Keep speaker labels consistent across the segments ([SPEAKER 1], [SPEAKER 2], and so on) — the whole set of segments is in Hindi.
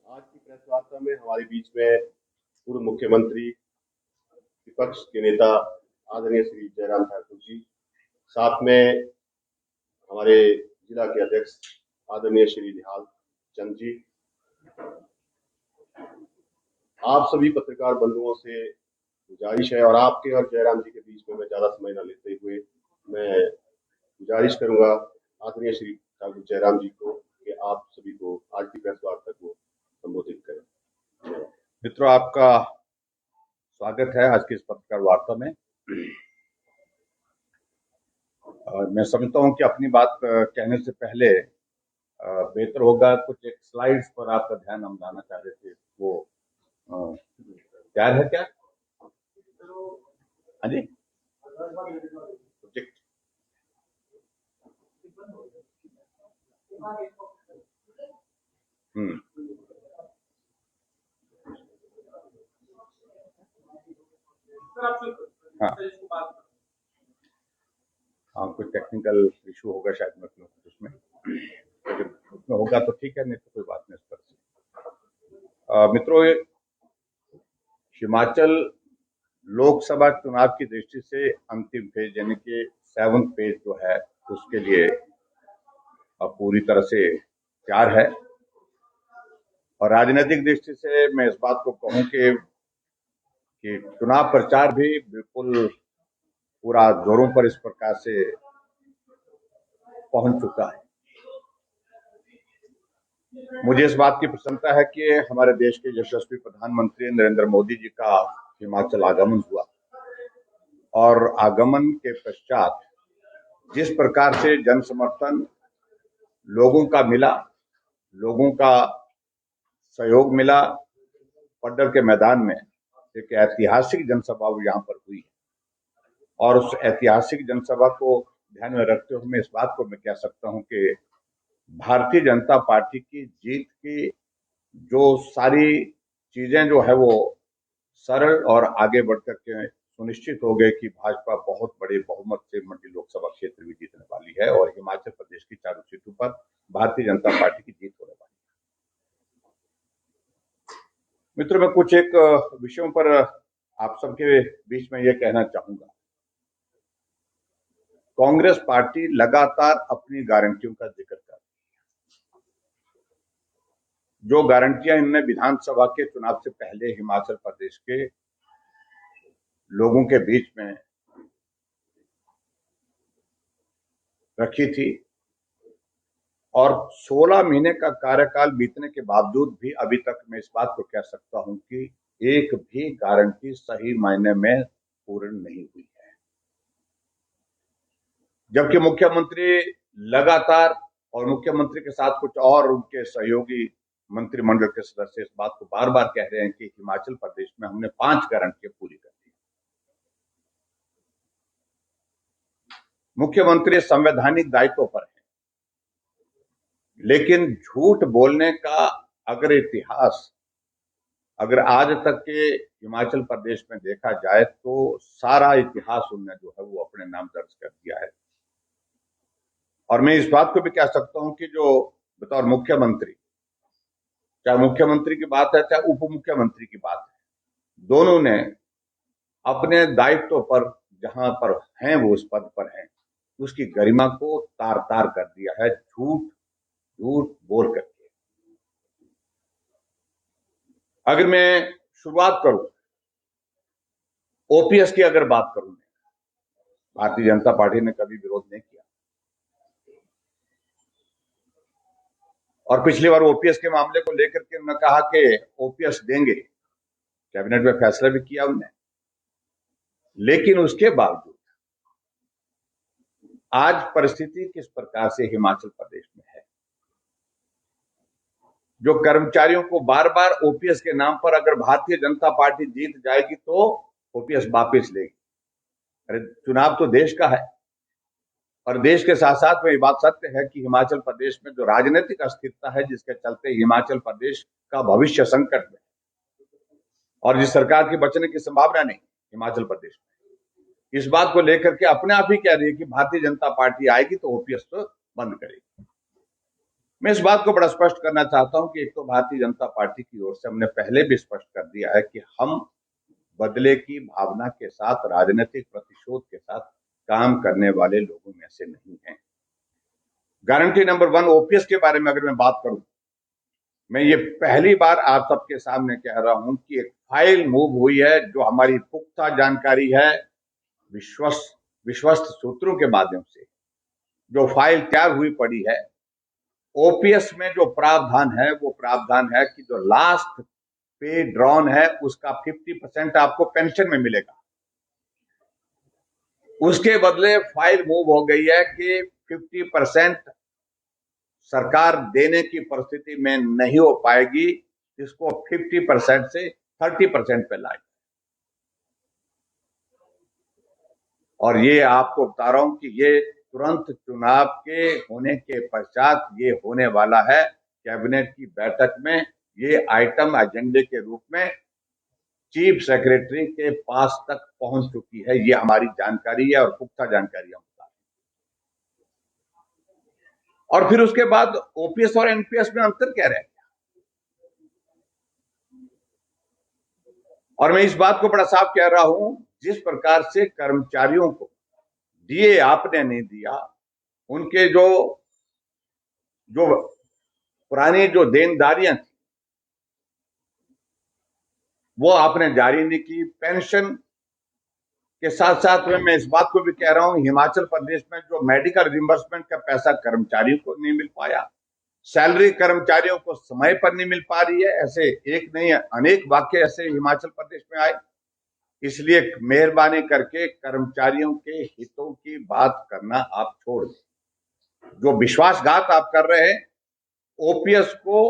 [SPEAKER 1] आज की प्रेस वार्ता में हमारे बीच में पूर्व मुख्यमंत्री, विपक्ष के नेता आदरणीय श्री जयराम ठाकुर जी, साथ में हमारे जिला के अध्यक्ष आदरणीय श्री निहाल चंद जी, आप सभी पत्रकार बंधुओं से गुजारिश है और आपके और जयराम जी के बीच में मैं ज्यादा समय न लेते हुए मैं गुजारिश करूंगा आदरणीय श्री ठाकुर जयराम जी को कि आप सभी को आज की प्रेस वार्ता को संबोधित करें।
[SPEAKER 2] मित्रों, आपका स्वागत है आज की इस पत्रकार वार्ता में। मैं समझता हूं कि अपनी बात कहने से पहले बेहतर होगा कुछ एक स्लाइड्स पर आपका ध्यान हम लाना चाह रहे थे। वो तैयार है क्या? हाँ जी, प्रोजेक्ट हाँ, कुछ टेक्निकल इशू होगा शायद मतलब उसमें, अगर उसमें होगा तो ठीक है, नहीं तो कोई बात नहीं इस पर से। मित्रों, हिमाचल लोकसभा चुनाव की दृष्टि से अंतिम फेज यानी कि 7th फेज जो है उसके लिए अब पूरी तरह से तैयार है। और राजनीतिक दृष्टि से मैं इस बात को कहूं कि चुनाव प्रचार भी बिल्कुल पूरा जोरों पर इस प्रकार से पहुंच चुका है। मुझे इस बात की प्रसन्नता है कि हमारे देश के यशस्वी प्रधानमंत्री नरेंद्र मोदी जी का हिमाचल आगमन हुआ और आगमन के पश्चात जिस प्रकार से जन समर्थन लोगों का मिला, लोगों का सहयोग मिला, पड्डर के मैदान में एक ऐतिहासिक जनसभा यहाँ पर हुई और उस ऐतिहासिक जनसभा को ध्यान में रखते हुए मैं इस बात को मैं कह सकता हूं कि भारतीय जनता पार्टी की जीत की जो सारी चीजें जो है वो सरल और आगे बढ़कर के सुनिश्चित हो गए कि भाजपा बहुत बड़े बहुमत से मंडी लोकसभा क्षेत्र भी जीतने वाली है और हिमाचल प्रदेश की चारों सीटों पर भारतीय जनता पार्टी की जीत होने वाली है। मित्रों, मैं कुछ एक विषयों पर आप सबके बीच में यह कहना चाहूंगा। कांग्रेस पार्टी लगातार अपनी गारंटियों का जिक्र कर रही है। जो गारंटियां इनने विधानसभा के चुनाव से पहले हिमाचल प्रदेश के लोगों के बीच में रखी थी और 16 महीने का कार्यकाल बीतने के बावजूद भी अभी तक मैं इस बात को कह सकता हूं कि एक भी गारंटी सही मायने में पूर्ण नहीं हुई है। जबकि मुख्यमंत्री लगातार और मुख्यमंत्री के साथ कुछ और उनके सहयोगी मंत्रिमंडल के सदस्य इस बात को बार बार कह रहे हैं कि हिमाचल प्रदेश में हमने 5 गारंटियां पूरी कर दी। मुख्यमंत्री संवैधानिक दायित्व पर है, लेकिन झूठ बोलने का अगर इतिहास अगर आज तक के हिमाचल प्रदेश में देखा जाए तो सारा इतिहास उन्होंने जो है वो अपने नाम दर्ज कर दिया है। और मैं इस बात को भी कह सकता हूं कि जो बतौर मुख्यमंत्री, चाहे मुख्यमंत्री की बात है चाहे उप मुख्यमंत्री की बात है, दोनों ने अपने दायित्व पर जहां पर हैं वो उस पद पर हैं, उसकी गरिमा को तार तार कर दिया है झूठ झूठ बोल करके। अगर मैं शुरुआत करूं ओपीएस की, अगर बात करूं, भारतीय जनता पार्टी ने कभी विरोध नहीं किया और पिछली बार ओपीएस के मामले को लेकर के उन्होंने कहा कि ओपीएस देंगे, कैबिनेट में फैसला भी किया उन्होंने। लेकिन उसके बावजूद आज परिस्थिति किस प्रकार से हिमाचल प्रदेश में है, जो कर्मचारियों को बार बार ओपीएस के नाम पर अगर भारतीय जनता पार्टी जीत जाएगी तो ओपीएस वापस लेगी। अरे चुनाव तो देश का है और देश के साथ साथ में ये बात सत्य है कि हिमाचल प्रदेश में जो राजनीतिक अस्थिरता है जिसके चलते हिमाचल प्रदेश का भविष्य संकट में और जिस सरकार की बचने की संभावना नहीं हिमाचल प्रदेश में, इस बात को लेकर के अपने आप ही कह रही है कि भारतीय जनता पार्टी आएगी तो ओपीएस तो बंद करेगी। मैं इस बात को बड़ा स्पष्ट करना चाहता हूं कि एक तो भारतीय जनता पार्टी की ओर से हमने पहले भी स्पष्ट कर दिया है कि हम बदले की भावना के साथ, राजनीतिक प्रतिशोध के साथ काम करने वाले लोगों में से नहीं हैं। गारंटी नंबर 1, ओपीएस के बारे में अगर मैं बात करूं, मैं ये पहली बार आप सबके सामने कह रहा हूं कि एक फाइल मूव हुई है जो हमारी पुख्ता जानकारी है, विश्वस्त सूत्रों के माध्यम से जो फाइल तैयार हुई पड़ी है। ओपीएस में जो प्रावधान है वो प्रावधान है कि जो लास्ट पे ड्रॉन है उसका 50% आपको पेंशन में मिलेगा। उसके बदले फाइल मूव हो गई है कि 50% सरकार देने की परिस्थिति में नहीं हो पाएगी, इसको 50% से 30% पे लाए। और ये आपको बता रहा हूं कि ये तुरंत चुनाव के होने के पश्चात ये होने वाला है। कैबिनेट की बैठक में ये आइटम एजेंडे के रूप में चीफ सेक्रेटरी के पास तक पहुंच चुकी है। ये हमारी जानकारी है और पुख्ता जानकारी हम बता रहे हैं। और फिर उसके बाद ओपीएस और एनपीएस में अंतर क्या रह गया? और मैं इस बात को बड़ा साफ कह रहा हूं, जिस प्रकार से कर्मचारियों को डीए आपने नहीं दिया, उनके जो पुरानी जो देनदारियां थी वो आपने जारी नहीं की। पेंशन के साथ साथ में मैं इस बात को भी कह रहा हूं, हिमाचल प्रदेश में जो मेडिकल रिम्बर्समेंट का पैसा कर्मचारियों को नहीं मिल पाया, सैलरी कर्मचारियों को समय पर नहीं मिल पा रही है। ऐसे एक नहीं अनेक वाक्य ऐसे हिमाचल प्रदेश में आए। इसलिए मेहरबानी करके कर्मचारियों के हितों की बात करना आप छोड़ दें। जो विश्वासघात आप कर रहे हैं, ओपीएस को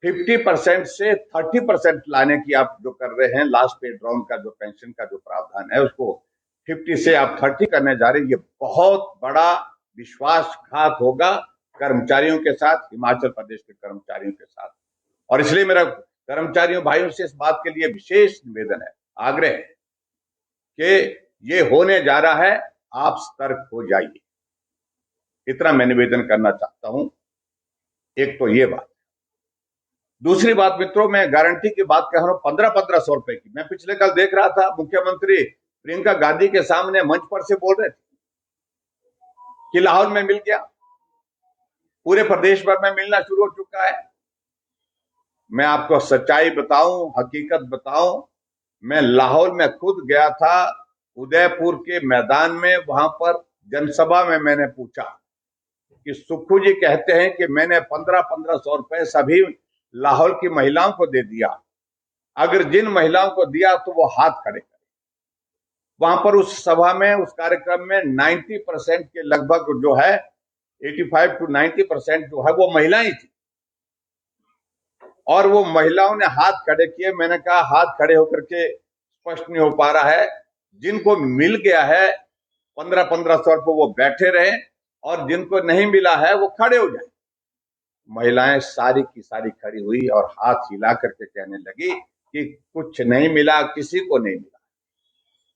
[SPEAKER 2] 50% से 30% लाने की आप जो कर रहे हैं, लास्ट पे ड्रॉन का जो पेंशन का जो प्रावधान है उसको 50 से आप 30 करने जा रहे हैं। ये बहुत बड़ा विश्वासघात होगा कर्मचारियों के साथ, हिमाचल प्रदेश के कर्मचारियों के साथ। और इसलिए मेरा कर्मचारियों भाइयों से इस बात के लिए विशेष निवेदन है, आग्रह है कि ये होने जा रहा है, आप सतर्क हो जाइए। इतना मैं निवेदन करना चाहता हूं। एक तो ये बात। दूसरी बात मित्रों, मैं गारंटी की बात कर रहा हूं 1500 रुपए की। मैं पिछले कल देख रहा था मुख्यमंत्री प्रियंका गांधी के सामने मंच पर से बोल रहे थे कि लाहौल में मिल गया, पूरे प्रदेश भर में मिलना शुरू हो चुका है। मैं आपको सच्चाई बताऊं, हकीकत बताऊं, मैं लाहौल में खुद गया था, उदयपुर के मैदान में, वहां पर जनसभा में मैंने पूछा कि सुक्खू जी कहते हैं कि मैंने 1500 रुपए सभी लाहौल की महिलाओं को दे दिया, अगर जिन महिलाओं को दिया तो वो हाथ खड़े करें। वहां पर उस सभा में, उस कार्यक्रम में 90% के लगभग जो है 85 to 90% जो है वो महिलाएं थी। और वो महिलाओं ने हाथ खड़े किए। मैंने कहा हाथ खड़े होकर के स्पष्ट नहीं हो पा रहा है, जिनको मिल गया है 1500 रुपये वो बैठे रहे और जिनको नहीं मिला है वो खड़े हो जाए। महिलाएं सारी की सारी खड़ी हुई और हाथ हिला करके कहने लगी कि कुछ नहीं मिला, किसी को नहीं मिला।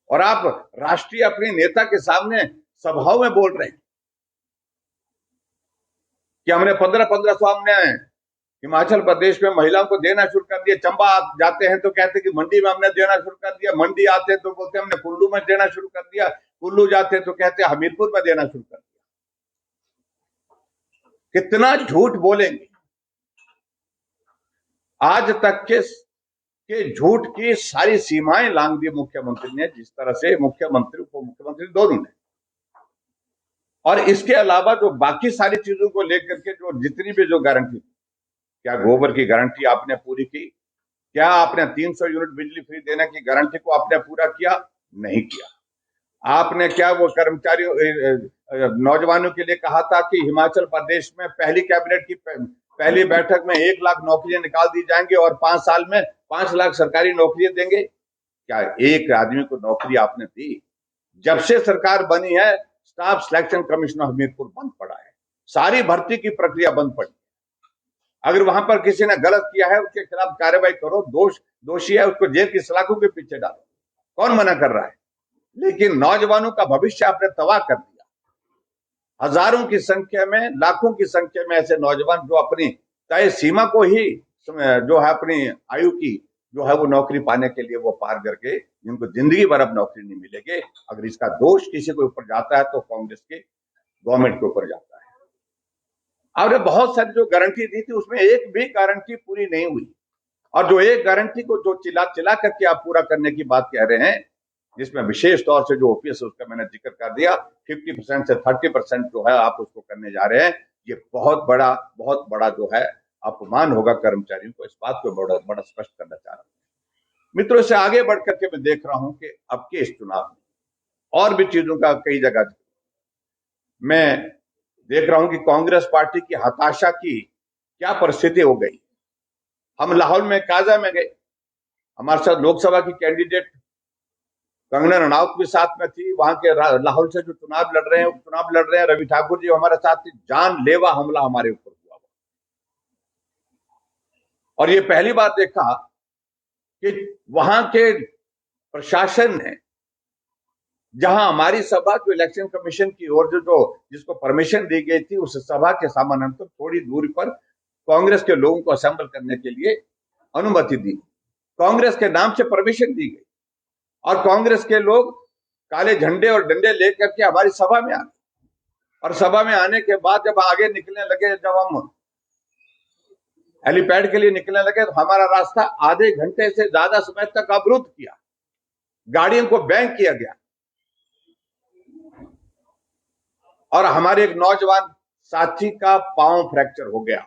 [SPEAKER 2] और आप राष्ट्रीय अपने नेता के सामने सभाओं में बोल रहे हैं कि हमने 1500 हमने हिमाचल प्रदेश में महिलाओं को देना शुरू कर दिया। चंबा जाते हैं तो कहते कि मंडी में हमने देना शुरू कर दिया, मंडी आते हैं तो बोलते हमने कुल्लू में देना शुरू कर दिया, कुल्लू जाते हैं तो कहते हमीरपुर में देना शुरू कर दिया। कितना झूठ बोलेंगे। आज तक के झूठ की सारी सीमाएं लांघ दी मुख्यमंत्री ने, जिस तरह से मुख्यमंत्री उप मुख्यमंत्री दोनों ने। और इसके अलावा जो बाकी सारी चीजों को लेकर के जो जितनी भी जो गारंटी, क्या गोबर की गारंटी आपने पूरी की? क्या आपने 300 यूनिट बिजली फ्री देने की गारंटी को आपने पूरा किया? नहीं किया। आपने क्या वो कर्मचारियों नौजवानों के लिए कहा था कि हिमाचल प्रदेश में पहली कैबिनेट की पहली बैठक में 1 लाख नौकरियां निकाल दी जाएंगी और 5 साल में 5 लाख सरकारी नौकरियां देंगे? क्या एक आदमी को नौकरी आपने दी? जब से सरकार बनी है स्टाफ सिलेक्शन कमीशन हमीरपुर बंद पड़ा है, सारी भर्ती की प्रक्रिया बंद पड़ी। अगर वहां पर किसी ने गलत किया है उसके खिलाफ कार्रवाई करो, दोषी है उसको जेल की सलाखों के पीछे डालो, कौन मना कर रहा है? लेकिन नौजवानों का भविष्य आपने तबाह कर दिया। हजारों की संख्या में, लाखों की संख्या में ऐसे नौजवान जो अपनी तय सीमा को ही जो है अपनी आयु की जो है वो नौकरी पाने के लिए वो पार करके, जिनको जिंदगी भर अब नौकरी नहीं मिलेगी। अगर इसका दोष किसी के ऊपर जाता है तो कांग्रेस के गवर्नमेंट के ऊपर जाता है। और बहुत सारी जो गारंटी दी थी उसमें एक भी गारंटी पूरी नहीं हुई, और जो एक गारंटी को जो चिल्ला चिल्ला करके आप पूरा करने की बात कह रहे हैं, जिसमें विशेष तौर से जो ओपीएस उसका मैंने जिक्र कर दिया, 50% से 30% जो है आप उसको करने जा रहे हैं, ये बहुत बड़ा जो है अपमान होगा कर्मचारियों को। इस बात को बड़ा स्पष्ट करना चाह रहा हूं मित्रों। इससे आगे बढ़ करके मैं देख रहा हूं कि अब के इस चुनाव में और भी चीजों का कई जगह मैं देख रहा हूं कि कांग्रेस पार्टी की हताशा की क्या परिस्थिति हो गई। हम लाहौल में काजा में गए, हमारे साथ लोकसभा की कैंडिडेट कंगना रनौत भी साथ में थी। वहां के लाहौल से जो चुनाव लड़ रहे हैं रवि ठाकुर जी हमारे साथ थी। जानलेवा हमला हमारे ऊपर हुआ, और ये पहली बार देखा कि वहां के प्रशासन ने, जहां हमारी सभा जो इलेक्शन कमीशन की ओर जो जिसको परमिशन दी गई थी, उस सभा के समानांतर थोड़ी दूरी पर कांग्रेस के लोगों को असेंबल करने के लिए अनुमति दी। कांग्रेस के नाम से परमिशन दी गई, और कांग्रेस के लोग काले झंडे और डंडे लेकर के हमारी सभा में आ गए। और सभा में आने के बाद जब आगे निकलने लगे, जब हम हेलीपैड के लिए निकलने लगे, तो हमारा रास्ता आधे घंटे से ज्यादा समय तक अवरुद्ध किया, गाड़ियों को बैंक किया गया, और हमारे एक नौजवान साथी का पांव फ्रैक्चर हो गया।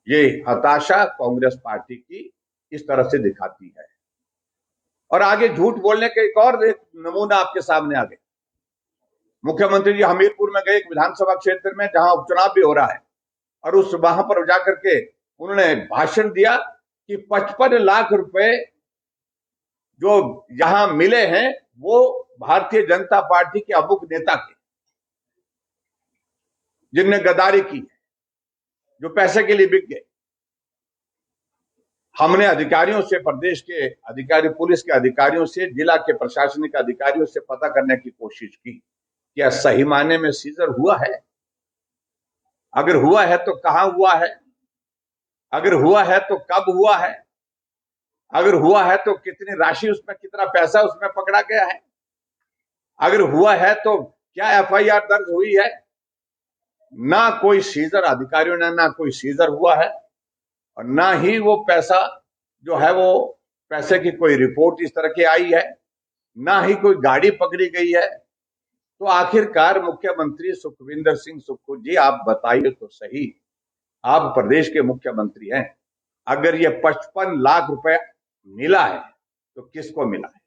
[SPEAKER 2] ये हताशा कांग्रेस पार्टी की इस तरह से दिखाती है। और आगे झूठ बोलने के एक और नमूना आपके सामने आ गया। मुख्यमंत्री जी हमीरपुर में गए, एक विधानसभा क्षेत्र में जहां उपचुनाव भी हो रहा है, और उस वहां पर जाकर के उन्होंने भाषण दिया कि 55 लाख रुपए जो यहां मिले हैं वो भारतीय जनता पार्टी के अमुक नेता के, जिनने गद्दारी की, जो पैसे के लिए बिक गए। हमने अधिकारियों से, प्रदेश के अधिकारी, पुलिस के अधिकारियों से, जिला के प्रशासनिक अधिकारियों से पता करने की कोशिश की, क्या सही मायने में सीजर हुआ है? अगर हुआ है तो कहां हुआ है? अगर हुआ है तो कब हुआ है? अगर हुआ है तो कितनी राशि उसमें, कितना पैसा उसमें पकड़ा गया है? अगर हुआ है तो क्या एफआईआर दर्ज हुई है? ना कोई सीजर अधिकारियों ने, ना कोई सीजर हुआ है, और ना ही वो पैसा जो है वो पैसे की कोई रिपोर्ट इस तरह की आई है, ना ही कोई गाड़ी पकड़ी गई है। तो आखिरकार मुख्यमंत्री सुखविंदर सिंह सुक्खू जी, आप बताइए तो सही, आप प्रदेश के मुख्यमंत्री हैं, अगर ये 55 लाख रुपए मिला है तो किसको मिला है?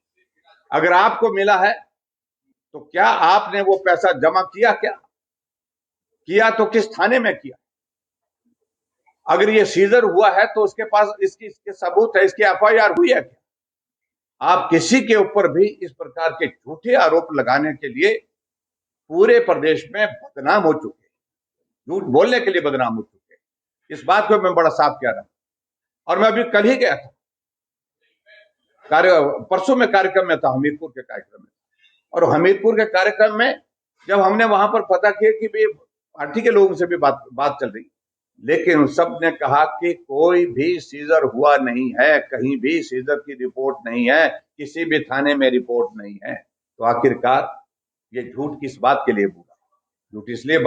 [SPEAKER 2] अगर आपको मिला है तो क्या आपने वो पैसा जमा किया? किया तो किस थाने में किया? अगर ये सीजर हुआ है तो उसके पास इसके सबूत है, इसकी एफआईआर हुई है क्या? आप किसी के ऊपर भी इस प्रकार के झूठे आरोप लगाने के लिए पूरे प्रदेश में बदनाम हो चुके, झूठ बोलने के लिए बदनाम हो चुके। इस बात को मैं बड़ा साफ कह रहा हूं। और मैं अभी कल ही गया था, परसों में कार्यक्रम में था, हमीरपुर के कार्यक्रम में, और हमीरपुर के कार्यक्रम में जब हमने वहां पर पता किया कि भाई पार्टी के लोगों से भी बात चल रही, लेकिन सब ने कहा कि कोई भी सीजर हुआ नहीं है, कहीं भी सीजर की रिपोर्ट नहीं है, किसी भी थाने में रिपोर्ट नहीं है। तो आखिरकार ये झूठ किस बात के लिए बोला? झूठ इसलिए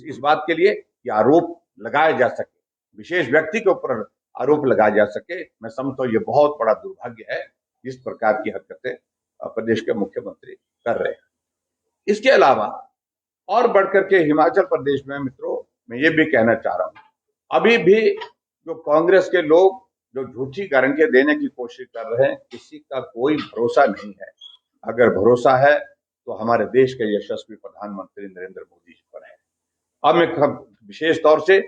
[SPEAKER 2] इस बात के लिए कि आरोप लगाया जा सके, विशेष व्यक्ति के ऊपर आरोप लगाया जा सके। मैं समझता हूं ये बहुत बड़ा दुर्भाग्य है इस प्रकार की हरकतें प्रदेश के मुख्यमंत्री कर रहे हैं। इसके अलावा और बढ़कर के हिमाचल प्रदेश में मित्रों, मैं ये भी कहना चाह रहा हूं, अभी भी जो कांग्रेस के लोग जो झूठी गारंटियां देने की कोशिश कर रहे हैं, किसी का कोई भरोसा नहीं है। अगर भरोसा है तो हमारे देश के यशस्वी प्रधानमंत्री नरेंद्र मोदी जी पर है। अब मैं विशेष तौर से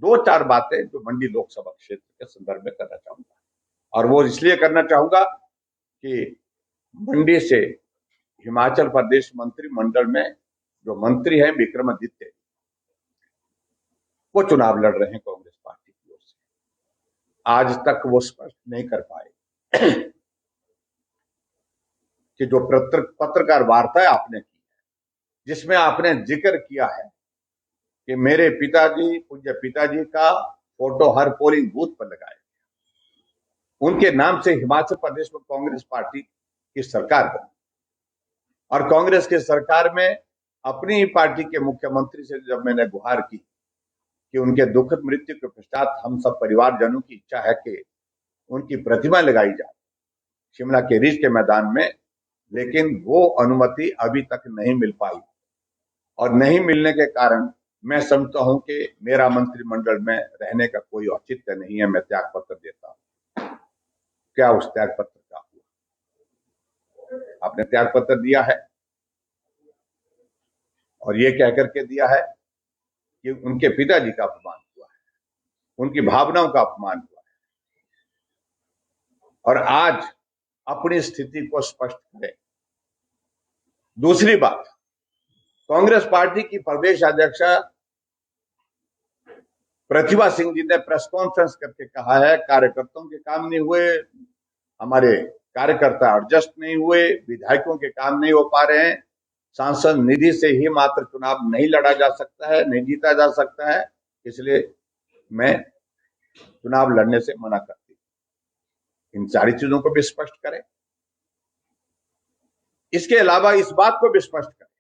[SPEAKER 2] 2-4 बातें जो मंडी लोकसभा क्षेत्र के संदर्भ में करना चाहूंगा, और वो इसलिए करना चाहूंगा कि मंडी से हिमाचल प्रदेश मंत्रिमंडल में जो मंत्री हैं विक्रमादित्य, वो चुनाव लड़ रहे हैं कांग्रेस पार्टी की ओर से। आज तक वो स्पष्ट नहीं कर पाए कि जो पत्रकार वार्ता आपने की, जिसमें आपने जिक्र किया है कि मेरे पिताजी, पूज्य पिताजी का फोटो हर पोलिंग बूथ पर लगाया, उनके नाम से हिमाचल प्रदेश में कांग्रेस पार्टी की सरकार बनी और कांग्रेस की सरकार में अपनी ही पार्टी के मुख्यमंत्री से जब मैंने गुहार की कि उनके दुखद मृत्यु के पश्चात हम सब परिवारजनों की इच्छा है कि उनकी प्रतिमा लगाई जाए शिमला के रिज के मैदान में, लेकिन वो अनुमति अभी तक नहीं मिल पाई और नहीं मिलने के कारण मैं समझता हूं कि मेरा मंत्रिमंडल में रहने का कोई औचित्य नहीं है, मैं त्याग पत्र देता हूं। क्या उस त्याग पत्र का हुआ? आपने त्याग पत्र दिया है और ये कह करके दिया है कि उनके पिताजी का अपमान हुआ है, उनकी भावनाओं का अपमान हुआ है और आज अपनी स्थिति को स्पष्ट करें। दूसरी बात, कांग्रेस पार्टी की प्रदेश अध्यक्षा प्रतिभा सिंह जी ने प्रेस कॉन्फ्रेंस करके कहा है कार्यकर्ताओं के काम नहीं हुए, हमारे कार्यकर्ता एडजस्ट नहीं हुए, विधायकों के काम नहीं हो पा रहे हैं, सांसद निधि से ही मात्र चुनाव नहीं लड़ा जा सकता है, नहीं जीता जा सकता है, इसलिए मैं चुनाव लड़ने से मना करती हूं। इन सारी चीजों को भी स्पष्ट करें। इसके अलावा इस बात को भी स्पष्ट करें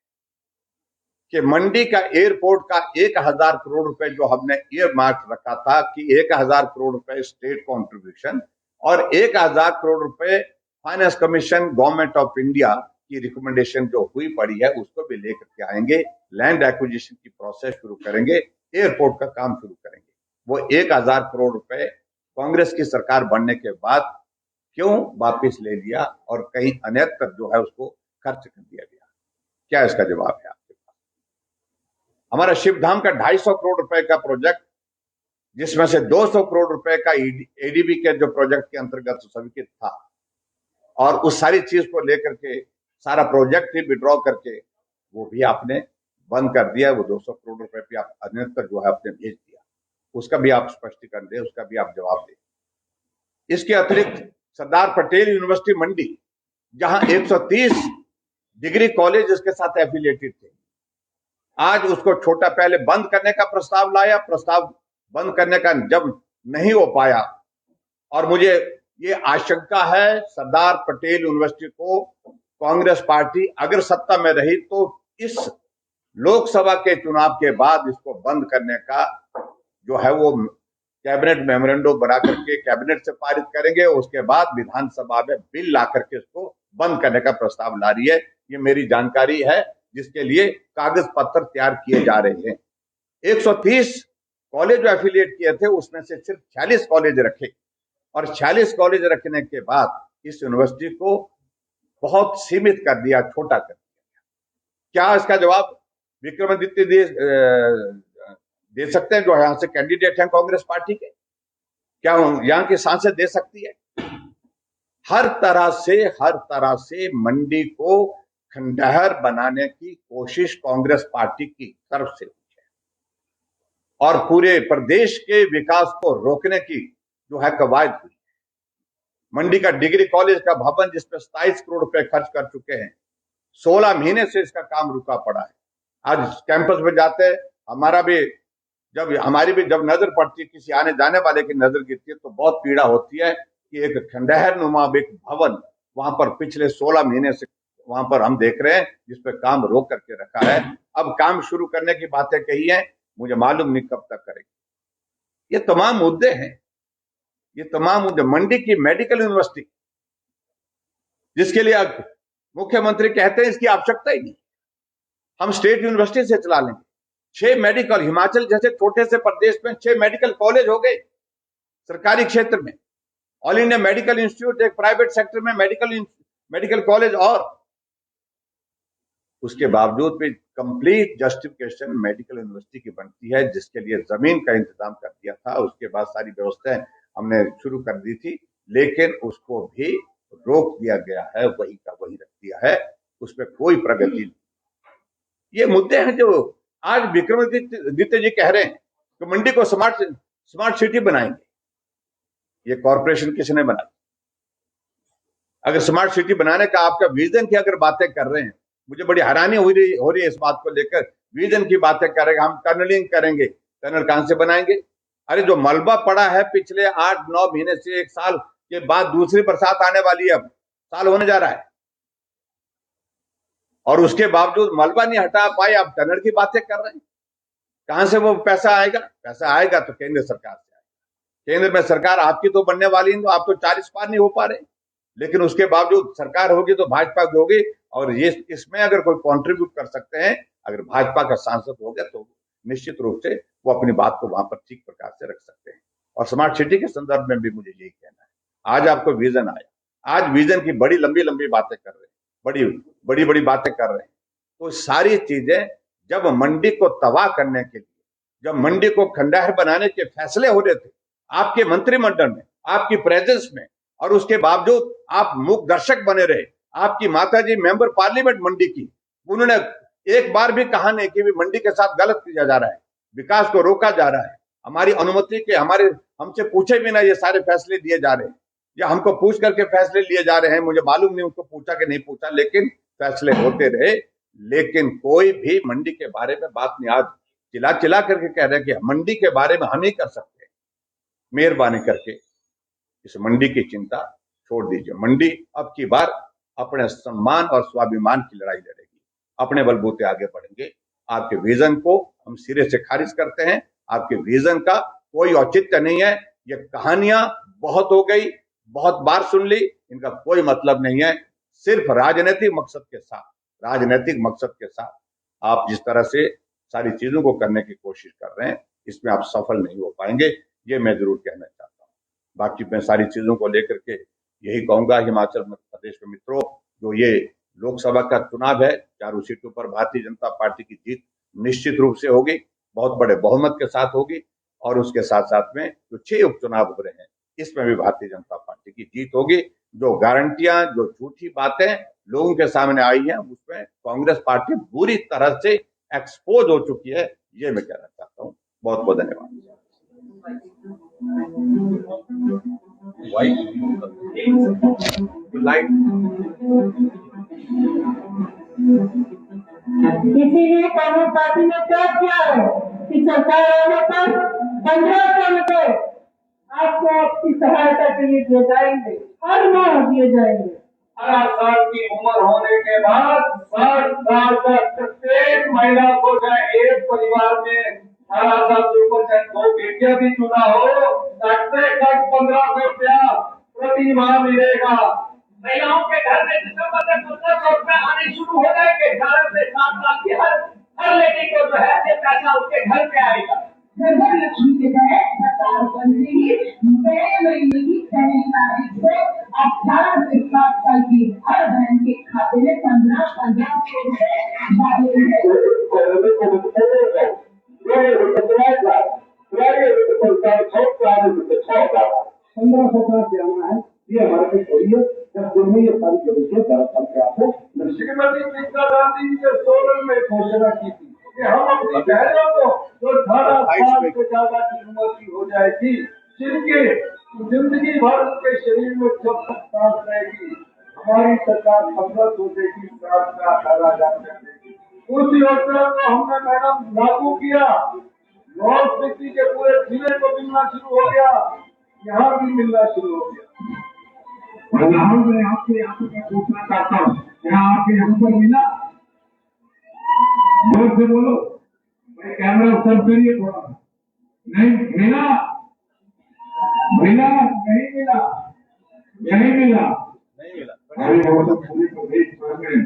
[SPEAKER 2] कि मंडी का एयरपोर्ट का 1000 करोड़ रुपए जो हमने ईयर मार्क रखा था कि 1000 करोड़ रुपए स्टेट कॉन्ट्रीब्यूशन और 1000 करोड़ रुपए finance commission government of India की रिकमेंडेशन जो हुई पड़ी है उसको भी लेकर के आएंगे, लैंड एक्विजिशन की प्रोसेस शुरू करेंगे, एयरपोर्ट का काम शुरू करेंगे। वो 1000 करोड़ रुपए कांग्रेस की सरकार बनने के बाद क्यों वापिस ले लिया और कहीं अन्यत्र जो है उसको खर्च कर दिया गया? क्या इसका जवाब है आपके पास? हमारा शिवधाम का 250 करोड़ रुपए का प्रोजेक्ट, जिसमें से 200 करोड़ रुपए का एडीबी के जो प्रोजेक्ट के अंतर्गत स्वीकृत था और उस सारी चीज को लेकर के सारा प्रोजेक्ट ही विड्रॉ करके वो भी आपने बंद कर दिया। वो 200 करोड़ रुपए भी आप अन्यत्र जो है आपने भेज दिया, उसका भी आप स्पष्टीकरण दें, उसका भी आप जवाब दें। इसके अतिरिक्त सरदार पटेल यूनिवर्सिटी मंडी, जहां 130 डिग्री कॉलेज इसके साथ एफिलिएटेड थे, आज उसको छोटा पहले बंद करने का प्रस्ताव लाया, प्रस्ताव बंद करने का जब नहीं हो पाया और मुझे ये आशंका है सरदार पटेल यूनिवर्सिटी को कांग्रेस पार्टी अगर सत्ता में रही तो इस लोकसभा के चुनाव के बाद इसको बंद करने का जो है वो कैबिनेट मेमोरेंडम बना करके कैबिनेट से पारित करेंगे, उसके बाद विधानसभा में बिल ला करके इसको बंद करने का प्रस्ताव ला रही है। ये मेरी जानकारी है, जिसके लिए कागज पत्र तैयार किए जा रहे हैं। 130 कॉलेज जो एफिलिएट किए थे उसमें से सिर्फ 46 कॉलेज रखे और 46 कॉलेज रखने के बाद इस यूनिवर्सिटी को बहुत सीमित कर दिया, छोटा कर दिया। क्या इसका जवाब विक्रमादित्य दे सकते हैं जो यहां से कैंडिडेट हैं कांग्रेस पार्टी के? क्या यहां की सांसद दे सकती है? हर तरह से मंडी को खंडहर बनाने की कोशिश कांग्रेस पार्टी की तरफ से हुई है और पूरे प्रदेश के विकास को रोकने की जो है कवायद हुई है। मंडी का डिग्री कॉलेज का भवन जिसपे 27 करोड़ रुपए खर्च कर चुके हैं, 16 महीने से इसका काम रुका पड़ा है। आज कैंपस में जाते हैं, हमारी भी जब नजर पड़ती है, किसी आने जाने वाले की नजर गिरती है तो बहुत पीड़ा होती है कि एक खंडहर नुमा एक भवन वहां पर पिछले 16 महीने से वहां पर हम देख रहे हैं जिसपे काम रोक करके रखा है। अब काम शुरू करने की बातें कही है, मुझे मालूम नहीं कब तक करेंगे। ये तमाम मुद्दे हैं, ये तमाम मुद्दे। मंडी की मेडिकल यूनिवर्सिटी जिसके लिए मुख्यमंत्री कहते हैं इसकी आवश्यकता ही नहीं, हम स्टेट यूनिवर्सिटी से चला लेंगे। 6 मेडिकल, हिमाचल जैसे छोटे से प्रदेश में 6 मेडिकल कॉलेज हो गए सरकारी क्षेत्र में। ऑल इंडिया मेडिकल इंस्टीट्यूट एक प्राइवेट सेक्टर में मेडिकल कॉलेज, और उसके बावजूद भी कंप्लीट जस्टिफिकेशन मेडिकल यूनिवर्सिटी की बनती है, जिसके लिए जमीन का इंतजाम कर दिया था। उसके बाद सारी व्यवस्थाएं हमने शुरू कर दी थी, लेकिन उसको भी रोक दिया गया है, वही का वही रख दिया है, उसमें कोई प्रगति नहीं। ये मुद्दे हैं जो आज विक्रमादित्य जी कह रहे हैं कि मंडी को स्मार्ट सिटी बनाएंगे। ये कॉरपोरेशन किसने बनाई? अगर स्मार्ट सिटी बनाने का आपका विजन की अगर बातें कर रहे हैं, मुझे बड़ी हैरानी हो रही है इस बात को लेकर। विजन की बातें करेंगे, हम टनलिंग करेंगे, टनल कहां से बनाएंगे? अरे जो मलबा पड़ा है पिछले 8-9 महीने से, 1 साल के बाद दूसरी बरसात आने वाली है, अब साल होने जा रहा है, और उसके बावजूद मलबा नहीं हटा पाए, आप टनल की बातें कर रहे हैं। कहां से वो पैसा आएगा? पैसा आएगा तो केंद्र सरकार से आएगा। केंद्र में सरकार आपकी तो बनने वाली है, तो आप तो 40 पार नहीं हो पा रहे, लेकिन उसके बावजूद सरकार होगी तो भाजपा की होगी, और ये इसमें अगर कोई कंट्रीब्यूट कर सकते हैं, अगर भाजपा का सांसद हो गया तो निश्चित रूप से वो अपनी बात को वहां पर ठीक प्रकार से रख सकते हैं। और स्मार्ट सिटी के संदर्भ में भी मुझे यही कहना है, आज आपको विजन आया, आज विजन की बड़ी लंबी लंबी बातें कर रहे हैं, बड़ी बड़ी बातें कर रहे हैं, तो सारी चीजें जब मंडी को तबाह करने के लिए, जब मंडी को खंडहर बनाने के फैसले हो रहे थे आपके मंत्रिमंडल में, आपकी प्रेजेंस में, और उसके बावजूद आप मूक दर्शक बने रहे। आपकी माताजी मेंबर पार्लियामेंट मंडी की, उन्होंने एक बार भी कहा नहीं कि मंडी के साथ गलत किया जा रहा है, विकास को रोका जा रहा है, हमारी अनुमति के, हमसे पूछे बिना ये सारे फैसले लिए जा रहे हैं, या हमको पूछ करके फैसले लिए जा रहे हैं, मुझे मालूम नहीं उनको पूछा कि नहीं पूछा, लेकिन फैसले होते रहे। लेकिन कोई भी मंडी के बारे में बात नहीं, आज चिल्ला चिल्ला करके कह रहे हैं कि मंडी के बारे में हम ही कर सकते हैं। मेहरबानी करके इस मंडी की चिंता छोड़ दीजिए। मंडी अब की बार अपने सम्मान और स्वाभिमान की लड़ाई लड़ेगी, अपने बलबूते आगे बढ़ेंगे। आपके विजन को हम सिरे से खारिज करते हैं, आपके विजन का कोई औचित्य नहीं है। ये कहानियां बहुत हो गई, बहुत बार सुन ली, इनका कोई मतलब नहीं है। सिर्फ राजनीतिक मकसद के साथ आप जिस तरह से सारी चीजों को करने की कोशिश कर रहे हैं, इसमें आप सफल नहीं हो पाएंगे, ये मैं जरूर कहना चाहता हूँ। बाकी मैं सारी चीजों को लेकर के यही कहूंगा, हिमाचल प्रदेश के मित्रों, जो ये लोकसभा का चुनाव है, चारों सीटों पर भारतीय जनता पार्टी की जीत निश्चित रूप से होगी, बहुत बड़े बहुमत के साथ होगी, और उसके साथ साथ में जो 6 उपचुनाव हो रहे हैं, इसमें भी भारतीय जनता पार्टी की जीत होगी। जो गारंटियां, जो झूठी बातें लोगों के सामने आई हैं, उसमें कांग्रेस पार्टी बुरी तरह से एक्सपोज हो चुकी है, ये मैं कहना चाहता हूँ। बहुत बहुत धन्यवाद।
[SPEAKER 3] इसीलिए कांग्रेस पार्टी ने क्या किया है कि सरकार आने पर 1500 रुपए आपको आपकी सहायता के लिए दिए जाएंगे, हर माह दिए जाएंगे। 18 साल की उम्र होने के बाद 60 साल तक प्रत्येक महिला को, चाहे एक परिवार में 18 साल के ऊपर चाहे 2 बेटियां भी चुना हो, घट से घट 1500 रुपया प्रति माह मिलेगा। महिलाओं के घर में दिसंबर से 1500 रुपया आने शुरू हो जाएंगे। 18 से 7 साल की हर लेडी को जो है ये पैसा उसके घर पे आएगा। घर लक्ष्मी के तहत सरकार बन रही, नए महीने की पहली तारीख से 18 से 7 साल की हर बहन के खाते में 1500 रुपए ये हमारे लिए जब दोनों ये सारी जरूरतें दरअसल के आपको श्रीमती प्रियंका गांधी जी ने सोलन में घोषणा की थी कि हम अपनी बहनों को जो 18 साल से ज्यादा की उम्र की हो जाएगी, जिनके जिंदगी भर उनके शरीर में जब तक सांस रहेगी, हमारी सरकार 1500 की सांस का 18,000 देगी। उस योजना को हमने मैडम लागू किया, नॉर्थ सिटी के पूरे जिले को मिलना शुरू हो गया, यहाँ भी मिलना शुरू हो गया। राहुल, मैं आपसे पूछना चाहता हूँ, क्या आपके यहाँ पर मिला? जोर से बोलो, मैं कैमरा उत्तर करिए थोड़ा। नहीं मिला, मिला नहीं मिला, नहीं मिला, नहीं मिला। अरे वो तो पूरी प्रदेश भर में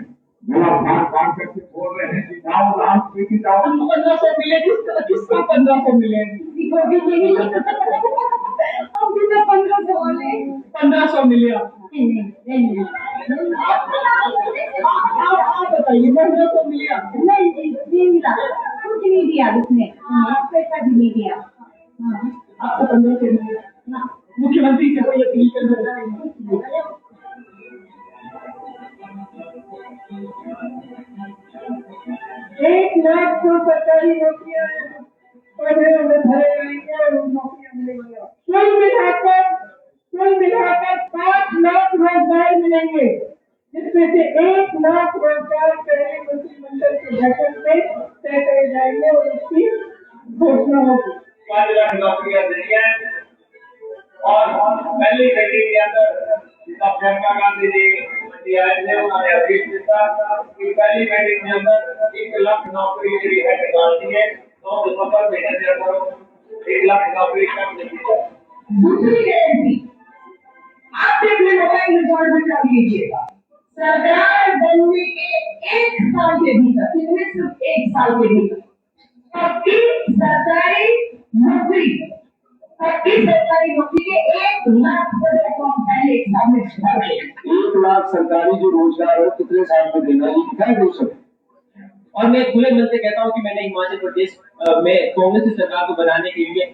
[SPEAKER 3] मेरा भाग करके बोल रहे हैं कि जाओ राम प्रीति जाओ। 1500 मिले, किसको 1500 मिले? 1500 मिले आप बताइए, 1500 मिले? नहीं मिला, कुछ नहीं दिया उसने, पैसा भी नहीं दिया। आपको 1500 मिले? मुख्यमंत्री से कोई अपील करना है? 1 लाख तो सरकारी नौकरियां भरे रहेंगे, नौकरियां मिलेंगी। कुल मिलाकर 5 लाख रोजगार मिलेंगे। जिसमें 1 लाख रोजगार पहले मंत्रिमंडल के बैठक में तय करे जाएंगे और उसकी घोषणा होगी।
[SPEAKER 4] 5 लाख नौकरियां दी हैं और पहली घड़ी के अंदर प्रियंका गांधी जी आए थे, उन्होंने आदेश दिया कि पहली घड़ी के अंदर 1 लाख नौकरी जी है निकाल दी है, 9 दिसंबर महीने के अंदर 1 लाख नौकरी कम दी है।
[SPEAKER 3] दूसरी गारंटी आप अपने मोबाइल रिकॉर्ड में कर लीजिएगा, सरकार बनने के 1 साल के भीतर, कितने सिर्फ 1 साल के भीतर पक्की सरकारी नौकरी के 1 लाख पहले 1 साल में
[SPEAKER 5] 1 लाख सरकारी जो रोजगार है कितने साल में देना ये क्या हो सकता।
[SPEAKER 6] और मैं खुले मन से कहता हूँ कि मैंने हिमाचल प्रदेश में कांग्रेस की सरकार को बनाने के लिए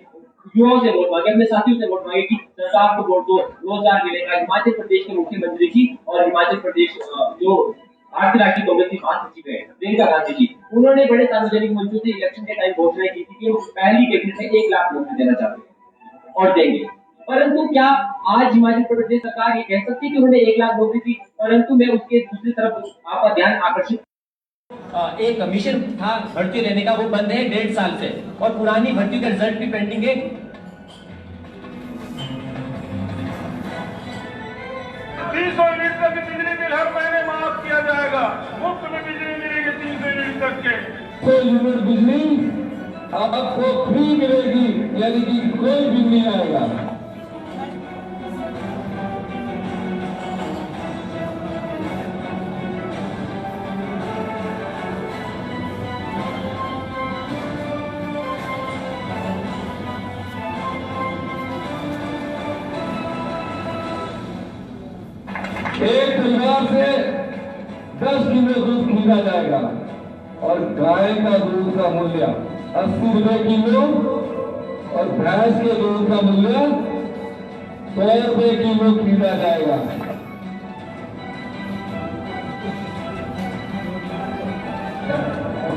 [SPEAKER 6] युवाओं से वोट मांगे, अपने साथियों से वोट मांगे कि सरकार को वोट दो, रोजगार मिलेगा। हिमाचल प्रदेश के मुख्यमंत्री जी और हिमाचल प्रदेश जो भारतीय राष्ट्रीय कांग्रेस की महासचिव है प्रियंका गांधी जी, उन्होंने बड़े सार्वजनिक मंचों से इलेक्शन के टाइम घोषणा की थी कि वो पहली कैबिनेट में 1 लाख नौकरी देना चाहते हैं और देंगे। परंतु क्या आज हिमाचल प्रदेश सरकार ये कह सकती है कि उन्होंने 1 लाख नौकरी दी? परंतु मैं उसके दूसरी तरफ आपका ध्यान आकर्षित, एक मिशन था भर्ती लेने का, वो बंद है 1.5 साल से और पुरानी भर्ती का रिजल्ट भी पेंडिंग है।
[SPEAKER 7] 300 यूनिट तक बिजली बिल हर महीने माफ किया जाएगा, मुफ्त में बिजली मिलेगी 300 यूनिट तक के।
[SPEAKER 5] 100 यूनिट बिजली आपको फ्री मिलेगी, यानी कि कोई बिल नहीं आएगा। एक परिवार से 10 किलो दूध खरीदा जाएगा और गाय का दूध का मूल्य 80 रुपए किलो और भैंस के दूध का मूल्य 100 रुपए किलो खरीदा जाएगा।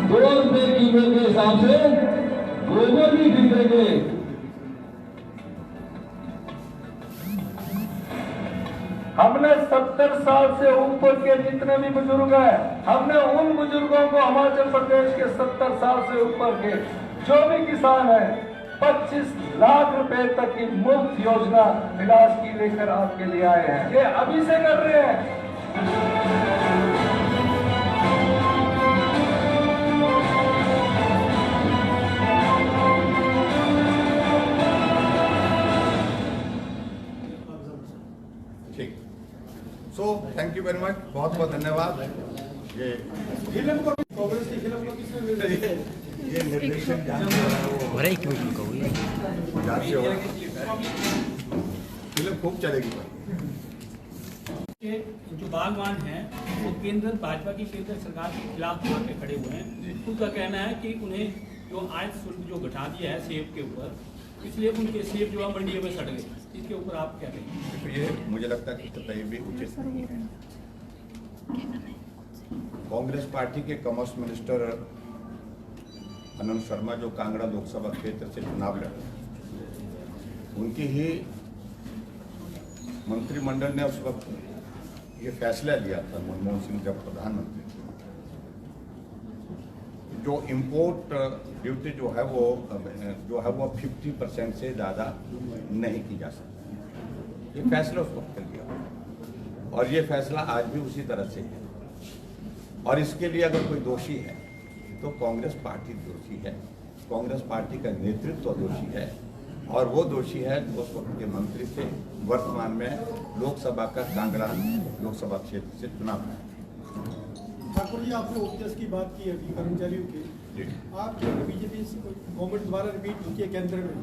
[SPEAKER 5] ₹2 किलो के हिसाब से गोबर भी खरीदेंगे।
[SPEAKER 7] हमने 70 साल से ऊपर के जितने भी बुजुर्ग हैं, हमने उन बुजुर्गों को हिमाचल प्रदेश के 70 साल से ऊपर के जो भी किसान हैं 25 लाख रुपए तक की मुफ्त योजना विलास की लेकर आपके लिए आए हैं। ये अभी से कर रहे हैं।
[SPEAKER 2] So thank you very much, बहुत बहुत धन्यवाद। ये
[SPEAKER 7] फिल्म को कांग्रेस की फिल्म को किसने मिल रही है?
[SPEAKER 2] ये निर्देशन जांच हो रहा है, वो जांच से हो रहा है। फिल्म खूब चलेगी।
[SPEAKER 8] जो बागवान हैं वो केंद्र भाजपा की केंद्र सरकार के खिलाफ आके खड़े हुए हैं। उनका कहना है कि उन्हें जो आयात शुल्क जो घटा दिया है सेब के ऊपर, इसलिए उनके सेब जो है मंडियों में सड़ गए। इसके ऊपर आप क्या कहेंगे?
[SPEAKER 2] तो ये मुझे लगता है कि कतई भी उचित नहीं है। कांग्रेस पार्टी के कॉमर्स मिनिस्टर आनंद शर्मा जो कांगड़ा लोकसभा क्षेत्र से चुनाव लड़ रहे हैं, उनकी ही मंत्रिमंडल ने उस वक्त ये फैसला लिया था, मनमोहन सिंह जब प्रधानमंत्री थे, जो इम्पोर्ट ड्यूटी जो है वो 50% से ज़्यादा नहीं की जा सकती। ये फैसला उस वक्त लिया और ये फैसला आज भी उसी तरह से है। और इसके लिए अगर कोई दोषी है तो कांग्रेस पार्टी दोषी है, कांग्रेस पार्टी का नेतृत्व दोषी है और वो दोषी है जो उस वक्त के मंत्री थे, वर्तमान में लोकसभा का कांगड़ा लोकसभा क्षेत्र से चुनाव है।
[SPEAKER 9] ठाकुर जी, आपने ओपीएस की बात की है कर्मचारियों की, आप बीजेपी गवर्नमेंट द्वारा रिपीट की है केंद्र में,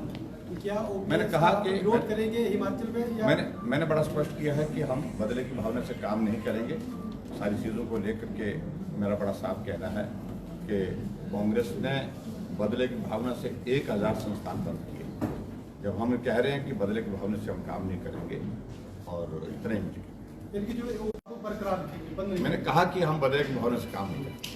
[SPEAKER 9] तो क्या
[SPEAKER 2] मैंने कहा कि
[SPEAKER 9] विरोध करेंगे हिमाचल में या?
[SPEAKER 2] मैंने बड़ा स्पष्ट किया है कि हम बदले की भावना से काम नहीं करेंगे। सारी चीज़ों को लेकर के मेरा बड़ा साफ कहना है कि कांग्रेस ने बदले की भावना से 1000 संस्थान बंद किए। जब हम कह रहे हैं कि बदले की भावना से हम काम नहीं करेंगे और इतना ही मुझे
[SPEAKER 9] इनकी जो बरकरार
[SPEAKER 2] मैंने कहा कि हम बदले की भावना से काम नहीं करेंगे।